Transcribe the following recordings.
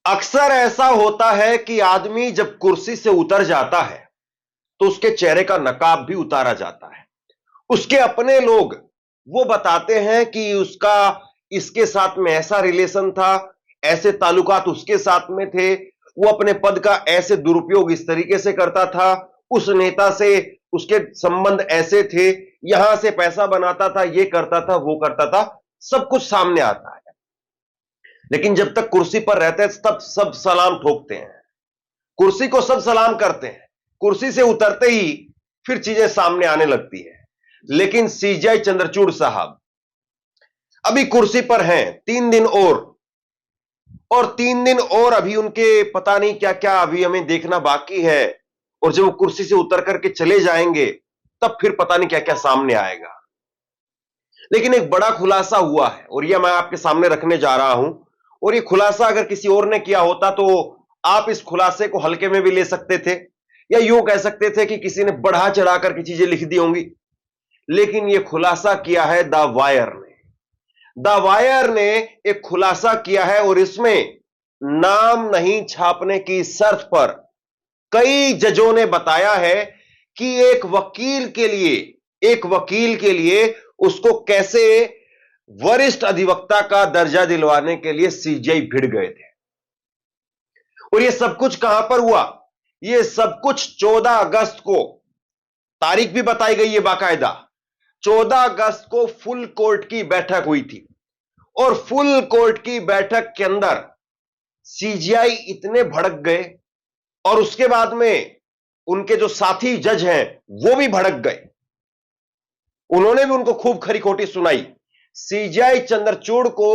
अक्सर ऐसा होता है कि आदमी जब कुर्सी से उतर जाता है तो उसके चेहरे का नकाब भी उतारा जाता है। उसके अपने लोग वो बताते हैं कि उसका इसके साथ में ऐसा रिलेशन था, ऐसे ताल्लुकात उसके साथ में थे, वो अपने पद का ऐसे दुरुपयोग इस तरीके से करता था, उस नेता से उसके संबंध ऐसे थे, यहां से पैसा बनाता था, ये करता था, वो करता था, सब कुछ सामने आता है। लेकिन जब तक कुर्सी पर रहते हैं तब सब सलाम ठोकते हैं, कुर्सी को सब सलाम करते हैं, कुर्सी से उतरते ही फिर चीजें सामने आने लगती है। लेकिन सीजीआई चंद्रचूड़ साहब अभी कुर्सी पर हैं 3 दिन और 3 दिन और अभी उनके पता नहीं क्या क्या अभी हमें देखना बाकी है। और जब वो कुर्सी से उतर करके चले जाएंगे तब फिर पता नहीं क्या क्या सामने आएगा। लेकिन एक बड़ा खुलासा हुआ है और यह मैं आपके सामने रखने जा रहा हूं। और यह खुलासा अगर किसी और ने किया होता तो आप इस खुलासे को हल्के में भी ले सकते थे, या यूं कह सकते थे कि किसी ने बढ़ा चढ़ा करके चीजें लिख दी होंगी। लेकिन यह खुलासा किया है द वायर ने। द वायर ने एक खुलासा किया है और इसमें नाम नहीं छापने की शर्त पर कई जजों ने बताया है कि एक वकील के लिए उसको कैसे वरिष्ठ अधिवक्ता का दर्जा दिलवाने के लिए सीजीआई भिड़ गए थे। और यह सब कुछ कहां पर हुआ? यह सब कुछ 14 अगस्त को, तारीख भी बताई गई है बाकायदा, 14 अगस्त को फुल कोर्ट की बैठक हुई थी। और फुल कोर्ट की बैठक के अंदर सीजीआई इतने भड़क गए और उसके बाद में उनके जो साथी जज हैं वो भी भड़क गए, उन्होंने भी उनको खूब खरी खोटी सुनाई। सीजीआई चंद्रचूड़ को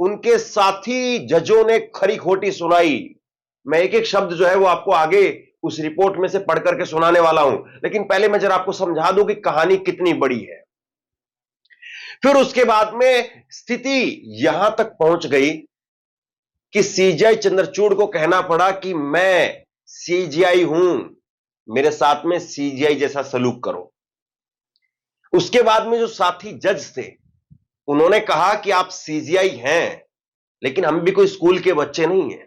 उनके साथी जजों ने खरी खोटी सुनाई। मैं एक एक शब्द जो है वो आपको आगे उस रिपोर्ट में से पढ़ करके सुनाने वाला हूं, लेकिन पहले मैं जरा आपको समझा दूं कि कहानी कितनी बड़ी है। फिर उसके बाद में स्थिति यहां तक पहुंच गई कि सीजीआई चंद्रचूड़ को कहना पड़ा कि मैं सीजीआई हूं, मेरे साथ में सीजीआई जैसा सलूक करो। उसके बाद में जो साथी जज थे उन्होंने कहा कि आप सीजीआई हैं, लेकिन हम भी कोई स्कूल के बच्चे नहीं हैं,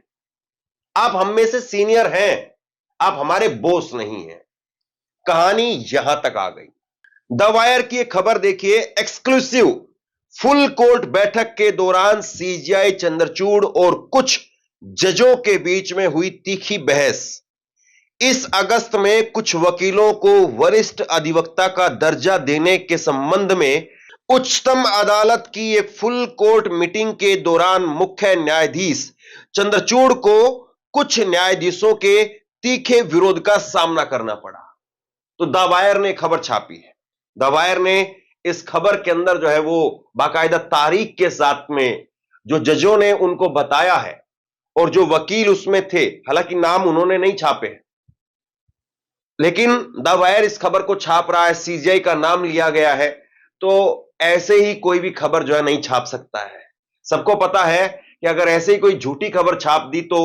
आप हम में से सीनियर हैं, आप हमारे बॉस नहीं हैं। कहानी यहां तक आ गई। द वायर की एक खबर देखिए, एक्सक्लूसिव। फुल कोर्ट बैठक के दौरान सीजीआई चंद्रचूड़ और कुछ जजों के बीच में हुई तीखी बहस। इस अगस्त में कुछ वकीलों को वरिष्ठ अधिवक्ता का दर्जा देने के संबंध में उच्चतम अदालत की एक फुल कोर्ट मीटिंग के दौरान मुख्य न्यायाधीश चंद्रचूड़ को कुछ न्यायाधीशों के तीखे विरोध का सामना करना पड़ा। तो द वायर ने खबर छापी है। द वायर ने इस खबर के अंदर जो है वो बाकायदा तारीख के साथ में जो जजों ने उनको बताया है और जो वकील उसमें थे, हालांकि नाम उन्होंने नहीं छापे हैं, लेकिन द वायर इस खबर को छाप रहा है, सीजीआई का नाम लिया गया है, तो ऐसे ही कोई भी खबर जो है नहीं छाप सकता है। सबको पता है कि अगर ऐसे ही कोई झूठी खबर छाप दी तो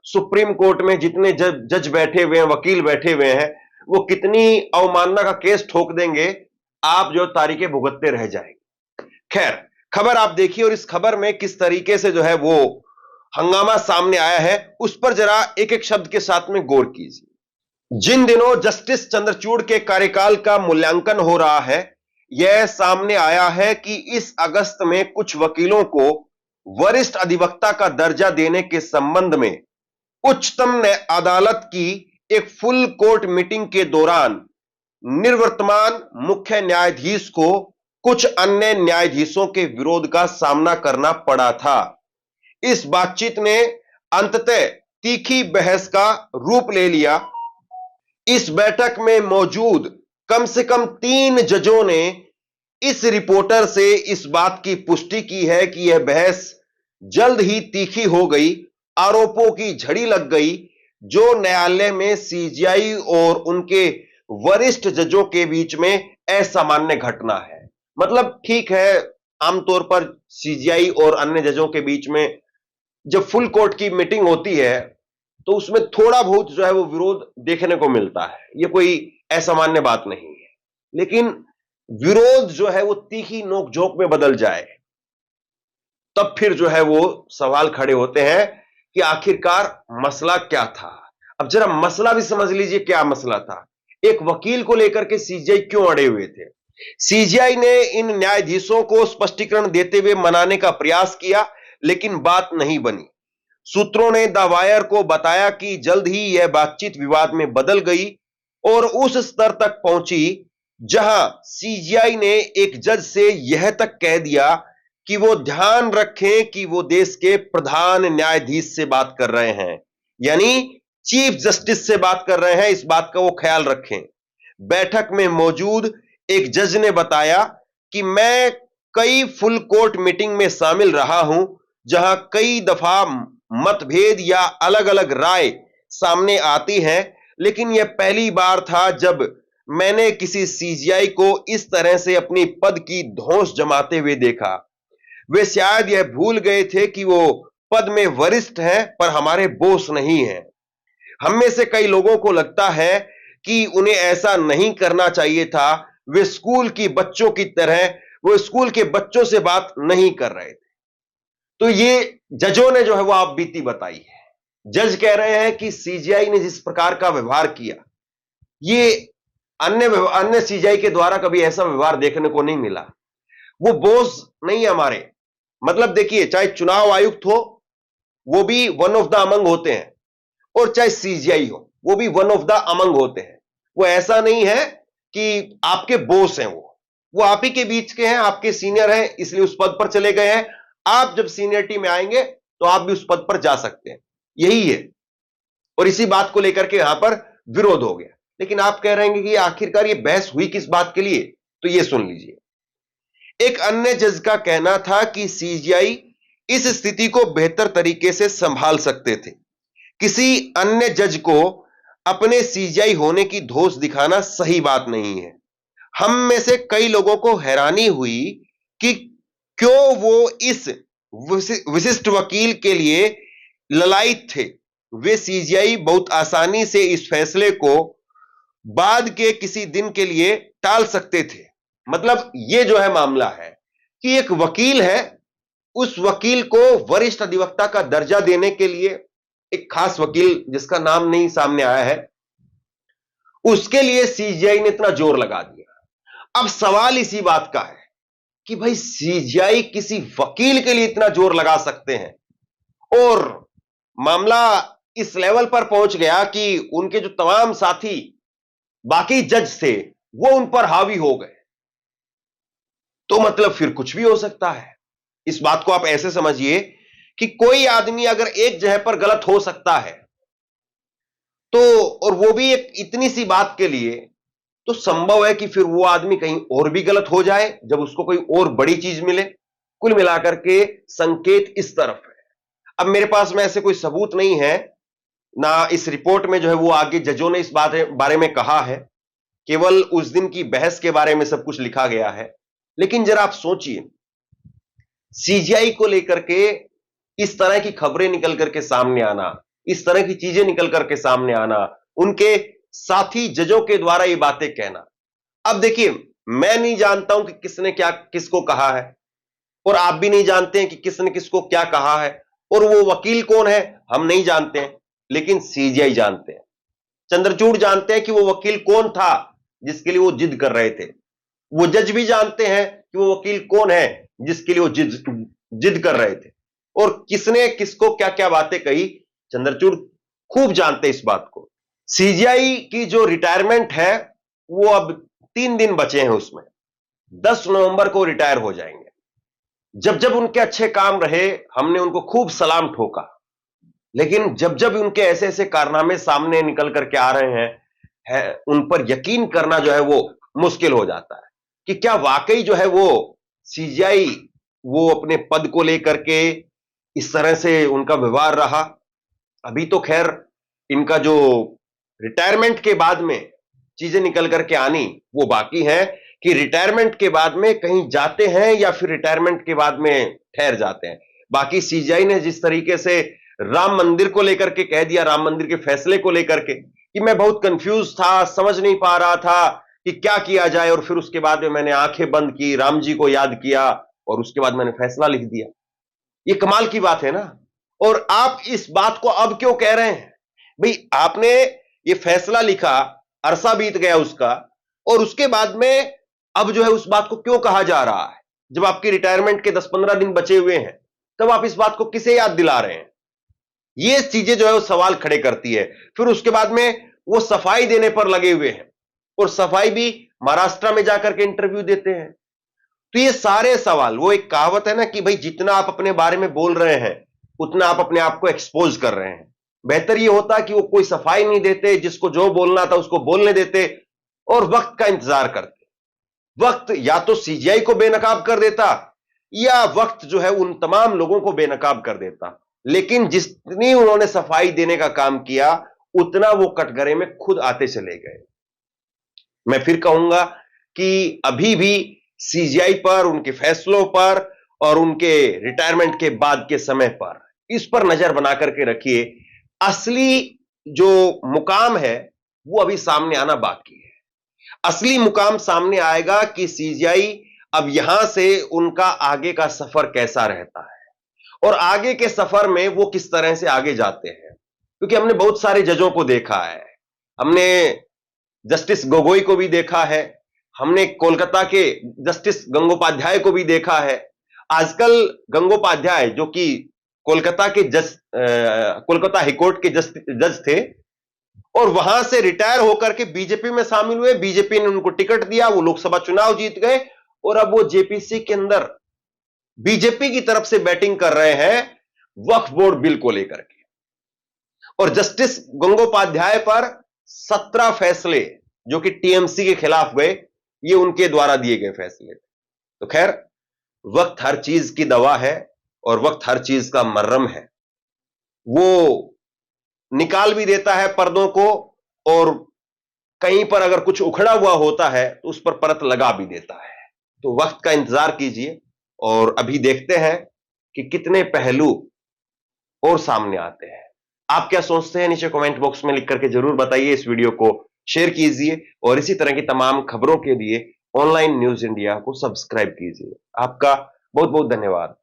सुप्रीम कोर्ट में जितने जज बैठे हुए हैं, वकील बैठे हुए हैं, वो कितनी अवमानना का केस ठोक देंगे, आप जो तारीखें भुगतते रह जाएंगे। खैर, खबर आप देखिए और इस खबर में किस तरीके से जो है वो हंगामा सामने आया है उस पर जरा एक एक शब्द के साथ में गौर कीजिए। जिन दिनों जस्टिस चंद्रचूड़ के कार्यकाल का मूल्यांकन हो रहा है, यह सामने आया है कि इस अगस्त में कुछ वकीलों को वरिष्ठ अधिवक्ता का दर्जा देने के संबंध में उच्चतम अदालत की एक फुल कोर्ट मीटिंग के दौरान निवर्तमान मुख्य न्यायाधीश को कुछ अन्य न्यायाधीशों के विरोध का सामना करना पड़ा था। इस बातचीत ने अंततः तीखी बहस का रूप ले लिया। इस बैठक में मौजूद कम से कम 3 जजों ने इस रिपोर्टर से इस बात की पुष्टि की है कि यह बहस जल्द ही तीखी हो गई, आरोपों की झड़ी लग गई, जो न्यायालय में सीजीआई और उनके वरिष्ठ जजों के बीच में असामान्य घटना है। मतलब ठीक है, आमतौर पर सीजीआई और अन्य जजों के बीच में जब फुल कोर्ट की मीटिंग होती है तो उसमें थोड़ा बहुत जो है वो विरोध देखने को मिलता है, ये कोई असामान्य बात नहीं है। लेकिन विरोध जो है वो तीखी नोकझोंक में बदल जाए तब फिर जो है वो सवाल खड़े होते हैं कि आखिरकार मसला क्या था। अब जरा मसला भी समझ लीजिए क्या मसला था। एक वकील को लेकर के सीजीआई क्यों अड़े हुए थे। सीजीआई ने इन न्यायाधीशों को स्पष्टीकरण देते हुए मनाने का प्रयास किया, लेकिन बात नहीं बनी। सूत्रों ने द वायर को बताया कि जल्द ही यह बातचीत विवाद में बदल गई और उस स्तर तक पहुंची जहां सीजीआई ने एक जज से यह तक कह दिया कि वो ध्यान रखें कि वो देश के प्रधान न्यायाधीश से बात कर रहे हैं, यानी चीफ जस्टिस से बात कर रहे हैं, इस बात का वो ख्याल रखें। बैठक में मौजूद एक जज ने बताया कि मैं कई फुल कोर्ट मीटिंग में शामिल रहा हूं जहां कई दफा मतभेद या अलग अलग राय सामने आती हैं, लेकिन यह पहली बार था जब मैंने किसी सीजीआई को इस तरह से अपनी पद की धौंस जमाते हुए देखा। वे शायद यह भूल गए थे कि वो पद में वरिष्ठ हैं पर हमारे बॉस नहीं हैं। हम में से कई लोगों को लगता है कि उन्हें ऐसा नहीं करना चाहिए था। वे स्कूल की बच्चों की तरह वो स्कूल के बच्चों से बात नहीं कर रहे थे। तो ये जजों ने जो है वो आप बीती बताई है। जज कह रहे हैं कि सीजीआई ने जिस प्रकार का व्यवहार किया, ये अन्य सीजीआई के द्वारा कभी ऐसा व्यवहार देखने को नहीं मिला। वो बॉस नहीं है हमारे। मतलब देखिए, चाहे चुनाव आयुक्त हो वो भी वन ऑफ द अमंग होते हैं, और चाहे सीजीआई हो वो भी वन ऑफ द अमंग होते हैं। वो ऐसा नहीं है कि आपके बॉस हैं, वो आप ही के बीच के हैं, आपके सीनियर हैं, इसलिए उस पद पर चले गए हैं। आप जब सीनियरिटी में आएंगे तो आप भी उस पद पर जा सकते हैं, यही है। और इसी बात को लेकर के यहां पर विरोध हो गया। लेकिन आप कह रहे हैं कि आखिरकार ये बहस हुई किस बात के लिए, तो ये सुन लीजिए। एक अन्य जज का कहना था कि सीजीआई इस स्थिति को बेहतर तरीके से संभाल सकते थे। किसी अन्य जज को अपने सीजीआई होने की धौंस दिखाना सही बात नहीं है। हम में से कई लोगों को हैरानी हुई कि क्यों वो इस विशिष्ट वकील के लिए ललायित थे। वे सीजीआई बहुत आसानी से इस फैसले को बाद के किसी दिन के लिए टाल सकते थे। मतलब ये जो है मामला है कि एक वकील है, उस वकील को वरिष्ठ अधिवक्ता का दर्जा देने के लिए एक खास वकील जिसका नाम नहीं सामने आया है, उसके लिए सीजीआई ने इतना जोर लगा दिया। अब सवाल इसी बात का है कि भाई सीजीआई किसी वकील के लिए इतना जोर लगा सकते हैं, और मामला इस लेवल पर पहुंच गया कि उनके जो तमाम साथी बाकी जज थे वो उन पर हावी हो गए। तो मतलब फिर कुछ भी हो सकता है। इस बात को आप ऐसे समझिए कि कोई आदमी अगर एक जगह पर गलत हो सकता है तो, और वो भी एक इतनी सी बात के लिए, तो संभव है कि फिर वो आदमी कहीं और भी गलत हो जाए जब उसको कोई और बड़ी चीज मिले। कुल मिलाकर के संकेत इस तरफ है। अब मेरे पास में ऐसे कोई सबूत नहीं है, ना इस रिपोर्ट में जो है वो आगे जजों ने इस बारे में कहा है, केवल उस दिन की बहस के बारे में सब कुछ लिखा गया है। लेकिन जरा आप सोचिए, सीजीआई को लेकर के इस तरह की खबरें निकल करके सामने आना, इस तरह की चीजें निकल करके सामने आना, उनके साथी जजों के द्वारा ये बातें कहना। अब देखिए, मैं नहीं जानता हूं कि किसने क्या किसको कहा है, और आप भी नहीं जानते हैं कि किसने किसको क्या कहा है, और वो वकील कौन है हम नहीं जानते हैं, लेकिन सीजीआई जानते हैं। चंद्रचूड़ जानते हैं कि वो वकील कौन था जिसके लिए वो जिद कर रहे थे। वो जज भी जानते हैं कि वो वकील कौन है जिसके लिए वो जिद कर रहे थे, और किसने किसको क्या क्या बातें कही चंद्रचूड़ खूब जानते इस बात को। सीजीआई की जो रिटायरमेंट है वो अब 3 दिन बचे हैं, उसमें 10 नवंबर को रिटायर हो जाएंगे। जब जब उनके अच्छे काम रहे हमने उनको खूब सलाम ठोका, लेकिन जब जब उनके ऐसे ऐसे कारनामे सामने निकल करके आ रहे हैं, उन पर यकीन करना जो है वो मुश्किल हो जाता है कि क्या वाकई जो है वो सीजीआई वो अपने पद को लेकर के इस तरह से उनका व्यवहार रहा। अभी तो खैर इनका जो रिटायरमेंट के बाद में चीजें निकल करके आनी वो बाकी है कि रिटायरमेंट के बाद में कहीं जाते हैं या फिर रिटायरमेंट के बाद में ठहर जाते हैं। बाकी सीजीआई ने जिस तरीके से राम मंदिर को लेकर के कह दिया, राम मंदिर के फैसले को लेकर के, कि मैं बहुत कंफ्यूज था, समझ नहीं पा रहा था कि क्या किया जाए, और फिर उसके बाद में मैंने आंखें बंद की, राम जी को याद किया और उसके बाद मैंने फैसला लिख दिया। ये कमाल की बात है ना। और आप इस बात को अब क्यों कह रहे हैं? भाई आपने ये फैसला लिखा, अरसा बीत गया उसका, और उसके बाद में अब जो है उस बात को क्यों कहा जा रहा है? जब आपकी रिटायरमेंट के 10-15 दिन बचे हुए हैं, तब आप इस बात को किसे याद दिला रहे हैं? ये चीजें जो है वो सवाल खड़े करती है। फिर उसके बाद में वो सफाई देने पर लगे हुए हैं, और सफाई भी महाराष्ट्र में जाकर के इंटरव्यू देते हैं। तो ये सारे सवाल, वो एक कहावत है ना कि भाई जितना आप अपने बारे में बोल रहे हैं, उतना आप अपने आप को एक्सपोज कर रहे हैं। बेहतर ये होता कि वो कोई सफाई नहीं देते, जिसको जो बोलना था उसको बोलने देते और वक्त का इंतजार करते। वक्त या तो सीजीआई को बेनकाब कर देता, या वक्त जो है उन तमाम लोगों को बेनकाब कर देता। लेकिन जितनी उन्होंने सफाई देने का काम किया, उतना वो कटघरे में खुद आते चले गए। मैं फिर कहूंगा कि अभी भी सीजीआई पर, उनके फैसलों पर और उनके रिटायरमेंट के बाद के समय पर, इस पर नजर बना करके रखिए। असली जो मुकाम है वो अभी सामने आना बाकी है। असली मुकाम सामने आएगा कि सीजीआई अब यहां से उनका आगे का सफर कैसा रहता है और आगे के सफर में वो किस तरह से आगे जाते हैं। क्योंकि हमने बहुत सारे जजों को देखा है, हमने जस्टिस गोगोई को भी देखा है, हमने कोलकाता के जस्टिस गंगोपाध्याय को भी देखा है। आजकल गंगोपाध्याय जो कि कोलकाता के कोलकाता हाईकोर्ट के जज थे, और वहां से रिटायर होकर के बीजेपी में शामिल हुए, बीजेपी ने उनको टिकट दिया, वो लोकसभा चुनाव जीत गए, और अब वो जेपीसी के अंदर बीजेपी की तरफ से बैटिंग कर रहे हैं वक्फ बोर्ड बिल को लेकर के। और जस्टिस गंगोपाध्याय पर 17 फैसले जो कि टीएमसी के खिलाफ गए, ये उनके द्वारा दिए गए फैसले। तो खैर, वक्त हर चीज की दवा है और वक्त हर चीज का मर्रम है। वो निकाल भी देता है पर्दों को, और कहीं पर अगर कुछ उखड़ा हुआ होता है तो उस पर परत लगा भी देता है। तो वक्त का इंतजार कीजिए, और अभी देखते हैं कि कितने पहलू और सामने आते हैं। आप क्या सोचते हैं? नीचे कमेंट बॉक्स में लिख करके जरूर बताइए। इस वीडियो को शेयर कीजिए और इसी तरह की तमाम खबरों के लिए ऑनलाइन न्यूज इंडिया को सब्सक्राइब कीजिए। आपका बहुत बहुत धन्यवाद।